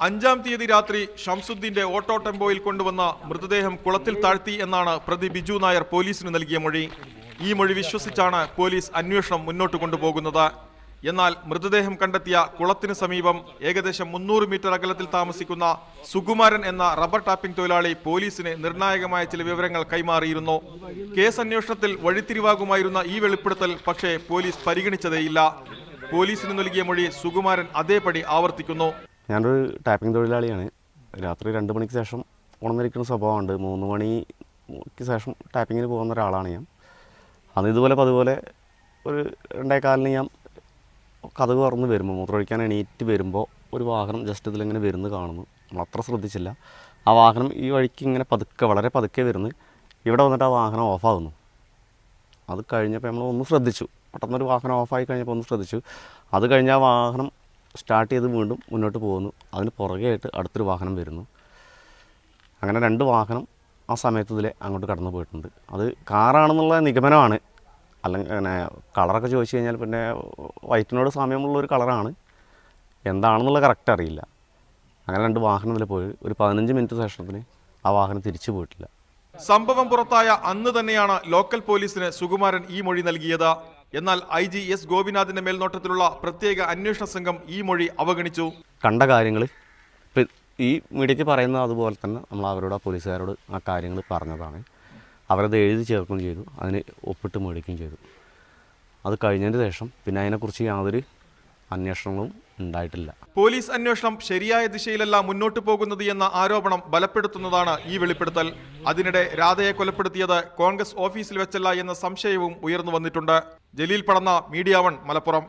5-ാം തീയതി രാത്രി ഷംസുദ്ദീന്റെ ഓട്ടോ ടെമ്പോയിൽ കൊണ്ടുവന്ന മൃതദേഹം കുളത്തിൽ താഴ്ത്തി എന്നാണ് പ്രതി ബിജു നായർ പോലീസിന് നൽകിയ മൊഴി. ഈ മൊഴി വിശ്വസിച്ചാണ് പോലീസ് അന്വേഷണം മുന്നോട്ട് കൊണ്ടുപോകുന്നത്. എന്നാൽ മൃതദേഹം കണ്ടെത്തിയ കുളത്തിന് സമീപം ഏകദേശം 300 മീറ്റർ അകലത്തിൽ താമസിക്കുന്ന സുകുമാരൻ എന്ന റബ്ബർ ടാപ്പിംഗ് തൊഴിലാളി പോലീസിന് നിർണായകമായ ചില വിവരങ്ങൾ കൈമാറിയിരുന്നു. കേസ് അന്വേഷണത്തിൽ വഴിത്തിരിവാകുമായിരുന്ന ഈ വെളിപ്പെടുത്തൽ പക്ഷേ പോലീസ് പരിഗണിച്ചതേയില്ല. പോലീസിന് നൽകിയ മൊഴി സുകുമാരൻ അതേപടി ആവർത്തിക്കുന്നു. ഞാനൊരു ടാപ്പിംഗ് തൊഴിലാളിയാണ്. രാത്രി 2 മണിക്ക് ശേഷം ഉണർന്നിരിക്കുന്ന സ്വഭാവമുണ്ട്. 3 മണിക്ക് ശേഷം ടാപ്പിങ്ങിന് പോകുന്ന ഒരാളാണ് ഞാൻ. അന്ന് ഇതുപോലെ പതുപോലെ ഒരു 2:15 ഞാൻ കതക് തുറന്ന് വരുമ്പോൾ മൂത്രമൊഴിക്കാൻ എണീറ്റ് വരുമ്പോൾ ഒരു വാഹനം ജസ്റ്റ് ഇതിലിങ്ങനെ വരുന്നത് കാണുന്നു. നമ്മൾ അത്ര ശ്രദ്ധിച്ചില്ല. ആ വാഹനം ഈ വഴിക്ക് ഇങ്ങനെ വളരെ പതുക്കെ വരുന്നു. ഇവിടെ വന്നിട്ട് ആ വാഹനം ഓഫാകുന്നു. അത് കഴിഞ്ഞപ്പോൾ നമ്മൾ ഒന്ന് ശ്രദ്ധിച്ചു. പെട്ടെന്നൊരു വാഹനം ഓഫായി കഴിഞ്ഞപ്പോൾ ഒന്ന് ശ്രദ്ധിച്ചു. അത് കഴിഞ്ഞ് ആ വാഹനം സ്റ്റാർട്ട് ചെയ്ത് വീണ്ടും മുന്നോട്ട് പോകുന്നു. അതിന് പുറകെയായിട്ട് അടുത്തൊരു വാഹനം വരുന്നു. അങ്ങനെ 2 വാഹനം ആ സമയത്ത് ഇതിലെ അങ്ങോട്ട് കടന്നു പോയിട്ടുണ്ട്. അത് കാറാണെന്നുള്ള നിഗമനമാണ്. അല്ലെങ്കിൽ പിന്നെ കളറൊക്കെ ചോദിച്ചു കഴിഞ്ഞാൽ പിന്നെ വൈറ്റിനോട് സാമ്യമുള്ളൊരു കളറാണ്. എന്താണെന്നുള്ള കറക്റ്റ് അറിയില്ല. അങ്ങനെ 2 വാഹനം ഇതിൽ പോയി ഒരു 15 മിനിറ്റ് ശേഷത്തിന് ആ വാഹനം തിരിച്ചു പോയിട്ടില്ല. സംഭവം പുറത്തായ അന്ന് തന്നെയാണ് ലോക്കൽ പോലീസിന് സുകുമാരൻ ഈ മൊഴി നൽകിയത്. എന്നാൽ IG S ഗോപിനാഥിന്റെ മേൽനോട്ടത്തിലുള്ള പ്രത്യേക അന്വേഷണ സംഘം ഈ മൊഴി അവഗണിച്ചു. കണ്ട കാര്യങ്ങൾ ഇപ്പം ഈ മീഡിയയ്ക്ക് പറയുന്നത് അതുപോലെ തന്നെ നമ്മൾ അവരോട് പോലീസുകാരോട് ആ കാര്യങ്ങൾ പറഞ്ഞതാണ്. അവരത് എഴുതി ചേർക്കുകയും ചെയ്തു. അതിന് ഒപ്പിട്ട് മേടിക്കുകയും ചെയ്തു. അത് കഴിഞ്ഞതിന് ശേഷം പിന്നെ അതിനെക്കുറിച്ച് യാതൊരു അന്വേഷണങ്ങളും ഉണ്ടായിട്ടില്ല. പോലീസ് അന്വേഷണം ശരിയായ ദിശയിലല്ല മുന്നോട്ട് പോകുന്നത് എന്ന ആരോപണം ബലപ്പെടുത്തുന്നതാണ് ഈ വെളിപ്പെടുത്തൽ. അതിനിടെ രാധയെ കൊലപ്പെടുത്തിയത് കോൺഗ്രസ് ഓഫീസിൽ വെച്ചല്ല എന്ന സംശയവും ഉയർന്നു വന്നിട്ടുണ്ട്. ജലീൽ പടന്ന, മീഡിയ 1, മലപ്പുറം.